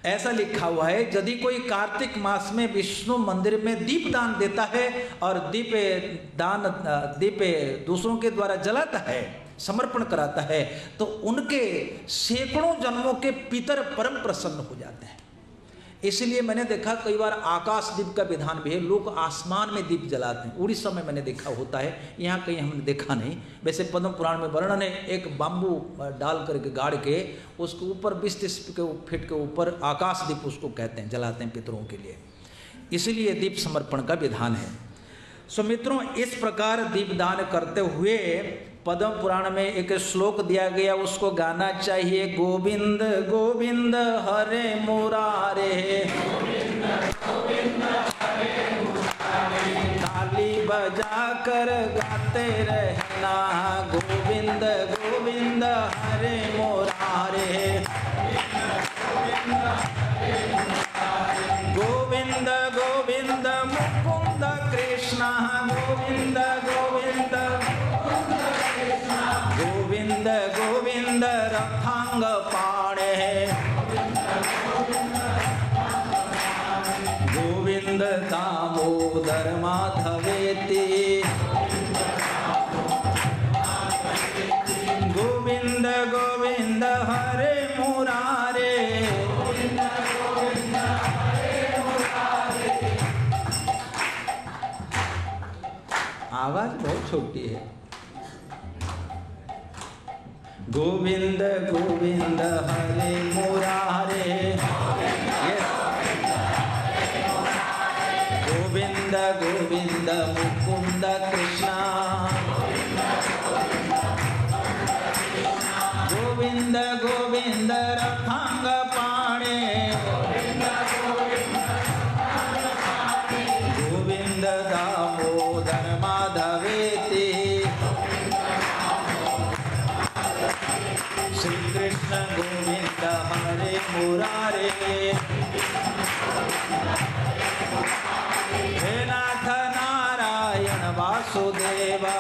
ऐसा लिखा हुआ है यदि कोई कार्तिक मास में विष्णु मंदिर में दीपदान देता है और दीप दूसरों के द्वारा जलाता है, समर्पण कराता है, तो उनके सैकड़ों जन्मों के पितर परम प्रसन्न हो जाते हैं। इसलिए मैंने देखा कई बार आकाश दीप का विधान भी है, लोग आसमान में दीप जलाते हैं। उड़ीसा में मैंने देखा होता है, यहाँ कहीं हमने देखा नहीं। वैसे पद्म पुराण में वर्णन है, एक बाम्बू डाल करके गाड़ के उसके ऊपर 20-30 फीट के ऊपर आकाश दीप उसको कहते हैं, जलाते हैं पितरों के लिए, इसलिए दीप समर्पण का विधान है। मित्रों, इस प्रकार दीपदान करते हुए पद्म पुराण में एक श्लोक दिया गया, उसको गाना चाहिए। गोविंद गोविंद हरे मुरारे, ताली बजा कर गाते रहना। गोविंद गोविंद हरे मुरारे, गोविंद गोविंद मुकुंद कृष्ण, गोविंद गोविंद गोविंद गोविंद रथांग पाणे, गोविंद दामोदर माधवेति, गोविंद गोविंद हरे मुरारे। आवाज बहुत छोटी है। गोविंद गोविंद हरे मुरारे, गोविंद गोविंद मुकुंद कृष्ण, गोविंद गोविंद रथांग पाणे, गोविंद दामोदर माधवेति, श्री कृष्ण गोविंद हरे मुरारे। हे नाथ नारायण वासुदेवा,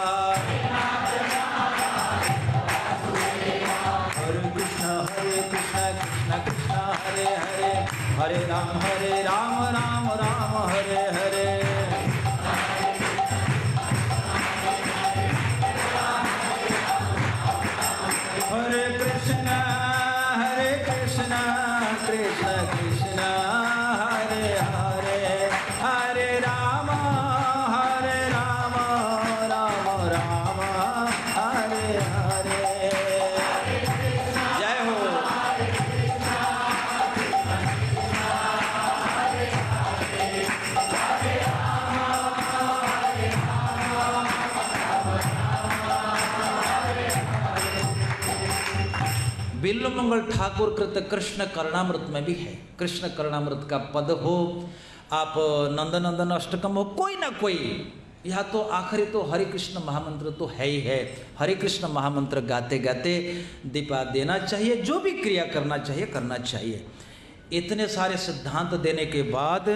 हरे कृष्ण कृष्ण कृष्ण हरे हरे, हरे राम राम राम हरे हरे। हरे कृष्ण कृष्ण कृष्ण हरे हरे, हरे राम राम राम हरे हरे। जय हो। बिल्वमंगल ठाकुर कृत कृष्ण कर्णामृत में भी है। कृष्ण कर्णामृत का पद हो, आप नंदनंदन अष्टकम हो, कोई ना कोई, या तो आखिरी तो हरे कृष्ण महामंत्र तो है ही है। हरे कृष्ण महामंत्र गाते गाते दीपा देना चाहिए, जो भी क्रिया करना चाहिए करना चाहिए। इतने सारे सिद्धांत देने के बाद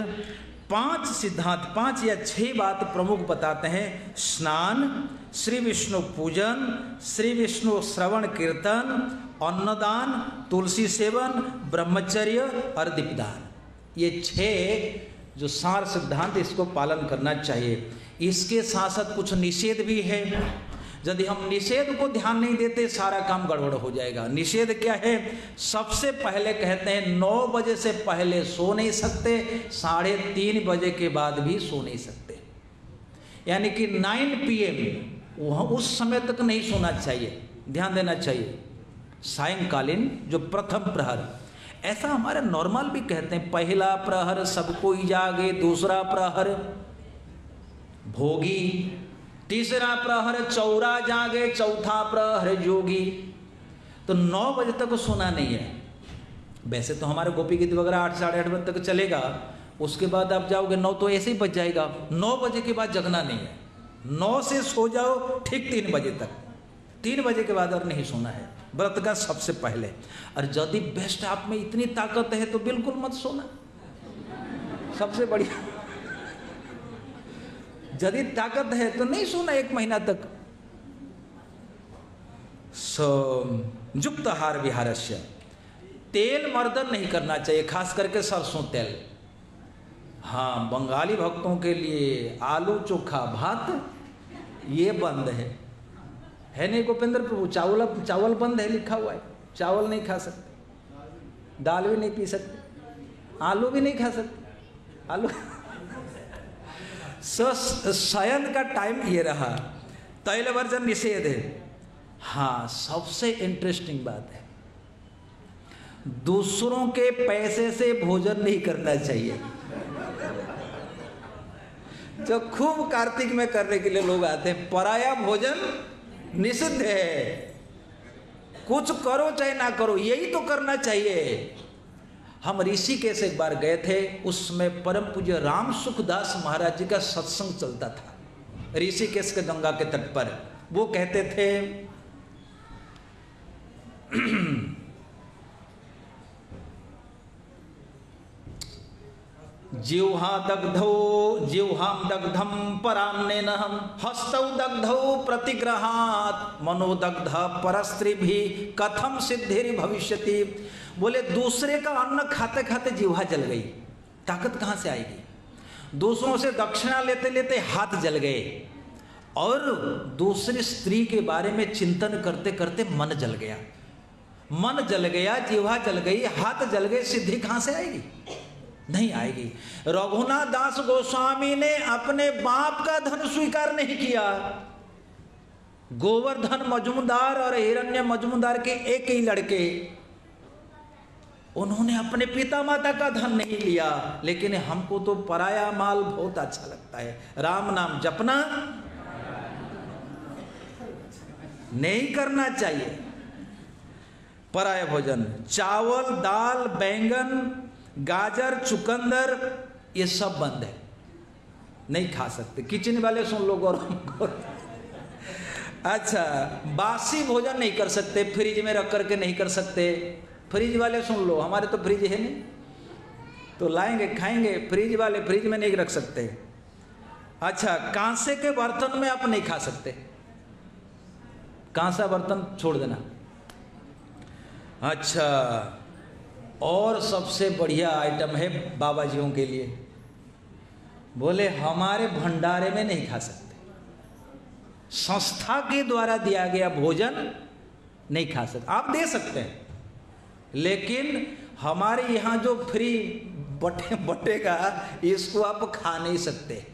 5 सिद्धांत, 5 या 6 बात प्रमुख बताते हैं। स्नान, श्री विष्णु पूजन, श्री विष्णु श्रवण कीर्तन, अन्नदान, तुलसी सेवन, ब्रह्मचर्य और दीपदान। ये 6 जो सार सिद्धांत, इसको पालन करना चाहिए। इसके साथ साथ कुछ निषेध भी है। यदि हम निषेध को ध्यान नहीं देते सारा काम गड़बड़ हो जाएगा। निषेध क्या है? सबसे पहले कहते हैं 9 बजे से पहले सो नहीं सकते, 3:30 बजे के बाद भी सो नहीं सकते। यानी कि 9 PM वहाँ उस समय तक नहीं सोना चाहिए, ध्यान देना चाहिए। सायंकालीन जो प्रथम प्रहर, ऐसा हमारे नॉर्मल भी कहते हैं, पहला प्रहर सब कोई जागे, दूसरा प्रहर भोगी, तीसरा प्रहर चौरा जागे, चौथा प्रहर जोगी। तो 9 बजे तक सोना नहीं है। वैसे तो हमारे गोपी गीत वगैरह 8 साढ़े 8 बजे तक चलेगा, उसके बाद आप जाओगे 9 तो ऐसे ही बच जाएगा। 9 बजे के बाद जगना नहीं है। 9 से सो जाओ ठीक 3 बजे तक, 3 बजे के बाद और नहीं सोना है व्रत का सबसे पहले। और यदि बेस्ट आप में इतनी ताकत है तो बिल्कुल मत सोना, सबसे बढ़िया। यदि ताकत है तो नहीं सोना 1 महीना तक। युक्तहार विहारस्य, तेल मर्दन नहीं करना चाहिए, खास करके सरसों तेल। हाँ, बंगाली भक्तों के लिए आलू चोखा भात ये बंद है नहीं गोपेंद्र प्रभु? चावल बंद है लिखा हुआ है, चावल नहीं खा सकते, दाल भी नहीं पी सकते, आलू भी नहीं खा सकते। आलू शयन का टाइम ये रहा, तैल वर्जन निषेध है। हाँ, सबसे इंटरेस्टिंग बात है, दूसरों के पैसे से भोजन नहीं करना चाहिए। जो खूब कार्तिक में करने के लिए लोग आते हैं, पराया भोजन निषिद्ध है। कुछ करो चाहे ना करो, यही तो करना चाहिए। हम ऋषिकेश एक बार गए थे, उसमें परम पूज्य राम सुखदास महाराज जी का सत्संग चलता था ऋषिकेश के गंगा के तट पर। वो कहते थे जिह्वां दग्धम पराम्नेन हस्तौ दग्धौ प्रतिग्रहात् मनोदग्ध परस्त्री भी कथम सिद्धिर भविष्यति। बोले दूसरे का अन्न खाते खाते जिह्वा जल गई, ताकत कहाँ से आएगी। दूसरों से दक्षिणा लेते लेते हाथ जल गए, और दूसरी स्त्री के बारे में चिंतन करते करते मन जल गया। मन जल गया, जिह्वा जल गई, हाथ जल गए, सिद्धि कहाँ से आएगी? नहीं आएगी। रघुनाथ दास गोस्वामी ने अपने बाप का धन स्वीकार नहीं किया। गोवर्धन मजूमदार और हिरण्य मजूमदार के एक ही लड़के, उन्होंने अपने पिता माता का धन नहीं लिया। लेकिन हमको तो पराया माल बहुत अच्छा लगता है। राम नाम जपना नहीं करना चाहिए। पराया भोजन, चावल, दाल, बैंगन, गाजर, चुकंदर, ये सब बंद है, नहीं खा सकते। किचन वाले सुन लो गौरव। अच्छा, बासी भोजन नहीं कर सकते, फ्रिज में रख करके नहीं कर सकते। फ्रिज वाले सुन लो, हमारे तो फ्रिज है नहीं, तो लाएंगे खाएंगे। फ्रिज वाले फ्रिज में नहीं रख सकते। अच्छा, कांसे के बर्तन में आप नहीं खा सकते, कांसा बर्तन छोड़ देना। अच्छा, और सबसे बढ़िया आइटम है बाबा जियों के लिए, बोले हमारे भंडारे में नहीं खा सकते। संस्था के द्वारा दिया गया भोजन नहीं खा सकते। आप दे सकते हैं, लेकिन हमारे यहाँ जो फ्री बटेगा इसको आप खा नहीं सकते।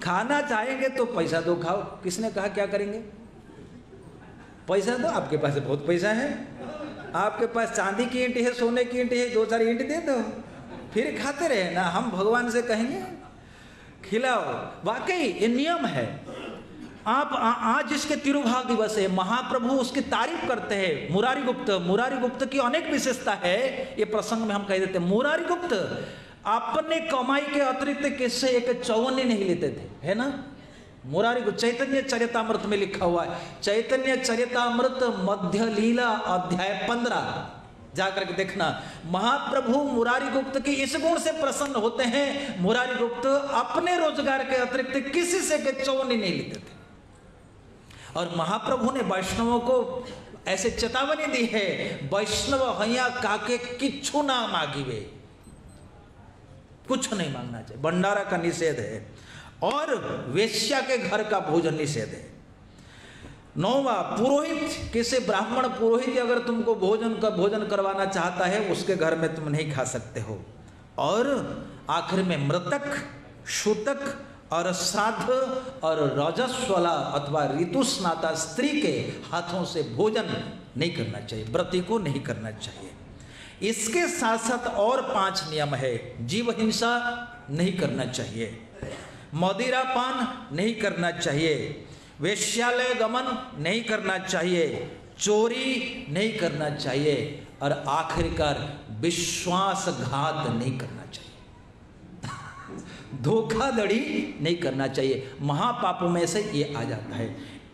खाना चाहेंगे तो पैसा दो, खाओ। किसने कहा क्या करेंगे? पैसा दो, आपके पास बहुत पैसा है, आपके पास चांदी की ईंट है, सोने की ईंट है, 2-4 ईंट दे दो, फिर खाते रहे ना। हम भगवान से कहेंगे खिलाओ। वाकई ये नियम है। आप आज इसके तिरुभाग दिवस है, महाप्रभु उसकी तारीफ करते हैं। मुरारी गुप्त की अनेक विशेषता है, ये प्रसंग में हम कह देते हैं। मुरारी गुप्त अपने कमाई के अतिरिक्त किससे एक चौवन्नी नहीं लेते थे, है ना। मुरारी गुप्त चैतन्य चरितामृत में लिखा हुआ है, चैतन्य चरितामृत मध्य लीला अध्याय 15 जाकर के देखना। महाप्रभु मुरारी गुप्त की इस गुण से प्रसन्न होते हैं। मुरारी गुप्त अपने रोजगार के अतिरिक्त किसी से के चौवन्नी नहीं लेते थे। और महाप्रभु ने वैष्णवों को ऐसे चेतावनी दी है, वैष्णव हैया काके किच्छु ना मांगिवे, कुछ नहीं मांगना चाहिए। भंडारा का निषेध है, और वेश्या के घर का भोजन निषेध है। 9वां, पुरोहित, किसी ब्राह्मण पुरोहित अगर तुमको भोजन करवाना चाहता है, उसके घर में तुम नहीं खा सकते हो। और आखिर में मृतक, शूतक और श्राद्ध और रजस्वला अथवा ऋतुस्नाता स्त्री के हाथों से भोजन नहीं करना चाहिए, व्रती को नहीं करना चाहिए। इसके साथ साथ और 5 नियम है। जीव हिंसा नहीं करना चाहिए, मदिरा पान नहीं करना चाहिए, वेश्यालय गमन नहीं करना चाहिए, चोरी नहीं करना चाहिए, और आखिरकार विश्वासघात नहीं करना चाहिए, धोखाधड़ी नहीं करना चाहिए। महापापों में से ये आ जाता है।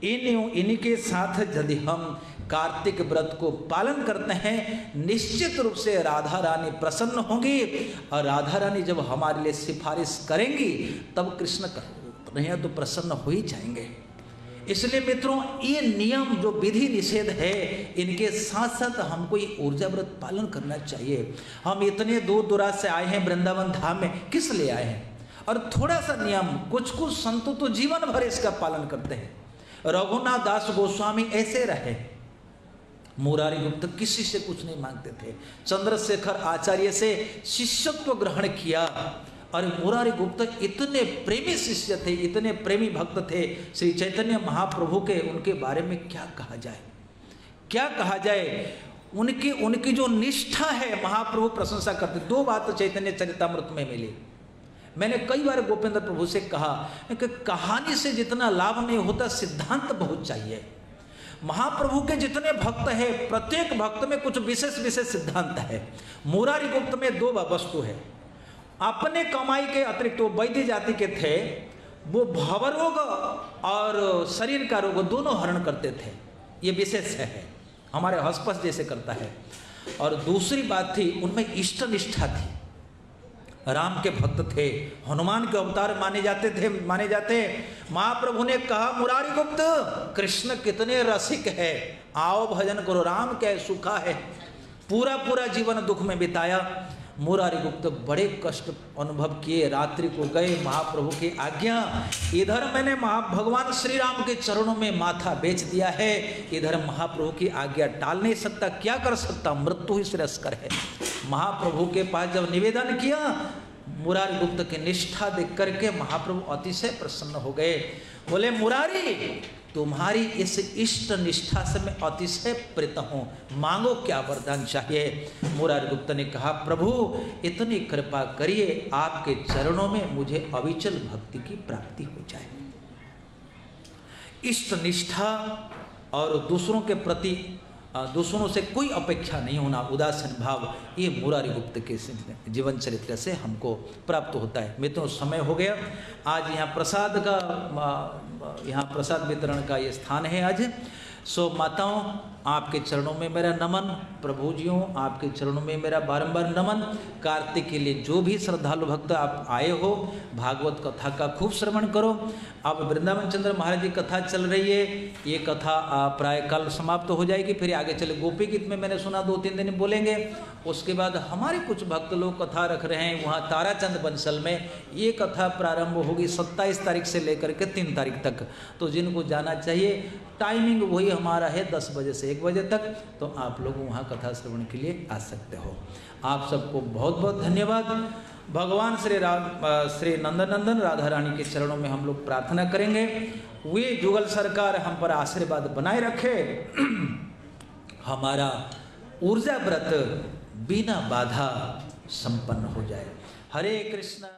इन्हीं साथ यदि हम कार्तिक व्रत को पालन करते हैं, निश्चित रूप से राधा रानी प्रसन्न होंगी, और राधा रानी जब हमारे लिए सिफारिश करेंगी तब कृष्ण कन्हैया तो प्रसन्न हो ही जाएंगे। इसलिए मित्रों, ये नियम जो विधि निषेध है, इनके साथ साथ हमको ये ऊर्जा व्रत पालन करना चाहिए। हम इतने दूर दराज से आए हैं वृंदावन धाम में, किस लिए आए हैं? और थोड़ा सा नियम, कुछ संत तो जीवन भर इसका पालन करते हैं। रघुनाथ दास गोस्वामी ऐसे रहे। मुरारी गुप्त किसी से कुछ नहीं मांगते थे, चंद्रशेखर आचार्य से शिष्यत्व ग्रहण किया। और मुरारी गुप्त इतने प्रेमी शिष्य थे, इतने प्रेमी भक्त थे श्री चैतन्य महाप्रभु के। उनके बारे में क्या कहा जाए, क्या कहा जाए। उनकी जो निष्ठा है, महाप्रभु प्रशंसा करते। 2 बात तो चैतन्य चरितामृत में मिली। मैंने कई बार गोपेंद्र प्रभु से कहा कि कहानी से जितना लाभ नहीं होता, सिद्धांत बहुत चाहिए। महाप्रभु के जितने भक्त हैं, प्रत्येक भक्त में कुछ विशेष विशेष सिद्धांत है। मुरारी गुप्त में 2 वस्तु है। अपने कमाई के अतिरिक्त, वो वैद्य जाति के थे, वो भवरोग और शरीर का रोग दोनों हरण करते थे। ये विशेष है, हमारे हस्पस जैसे करता है। और दूसरी बात थी, उनमें इष्ट निष्ठा थी। राम के भक्त थे, हनुमान के अवतार माने जाते। महाप्रभु ने कहा, मुरारी गुप्त, कृष्ण कितने रसिक है, आओ भजन करो, राम क्या सुखा है। पूरा जीवन दुख में बिताया। मुरारी गुप्त बड़े कष्ट अनुभव किए, रात्रि को गए, महाप्रभु की आज्ञा, इधर मैंने भगवान श्री राम के चरणों में माथा बेच दिया है, इधर महाप्रभु की आज्ञा टाल नहीं सकता, क्या कर सकता, मृत्यु ही श्रेयस्कर है। महाप्रभु के पास जब निवेदन किया, मुरारी गुप्त की निष्ठा देख करके महाप्रभु अतिशय प्रसन्न हो गए। बोले, मुरारी, तुम्हारी इस इष्ट निष्ठा से मैं अतिशय प्रीत हूँ, मांगो क्या वरदान चाहिए। मुरारी गुप्त ने कहा, प्रभु इतनी कृपा करिए, आपके चरणों में मुझे अविचल भक्ति की प्राप्ति हो जाए। इष्ट निष्ठा और दूसरों के प्रति, दूसरों से कोई अपेक्षा नहीं होना, उदासीन भाव, ये मुरारी गुप्त के जीवन चरित्र से हमको प्राप्त होता है। मित्रों, समय हो गया। आज यहाँ प्रसाद वितरण का ये स्थान है आज। सो माताओं, आपके चरणों में मेरा नमन, प्रभुजियों आपके चरणों में मेरा बारंबार नमन। कार्तिक के लिए जो भी श्रद्धालु भक्त आप आए हो, भागवत कथा का खूब श्रवण करो। अब वृंदावन चंद्र महाराज की कथा चल रही है, ये कथा प्राय कल समाप्त हो जाएगी, फिर आगे चले गोपी गीत में मैंने सुना 2-3 दिन बोलेंगे। उसके बाद हमारे कुछ भक्त लोग कथा रख रहे हैं वहाँ ताराचंद बंसल में, ये कथा प्रारंभ होगी 27 तारीख से लेकर के 3 तारीख तक। तो जिनको जाना चाहिए, टाइमिंग वही हमारा है 10 बजे से 1 बजे तक, तो आप लोग वहाँ कथा श्रवण के लिए आ सकते हो। आप सबको बहुत बहुत धन्यवाद। भगवान श्री नंदनंदन राधा रानी के चरणों में हम लोग प्रार्थना करेंगे, वे जुगल सरकार हम पर आशीर्वाद बनाए रखे, हमारा ऊर्जा व्रत बिना बाधा संपन्न हो जाए। हरे कृष्णा।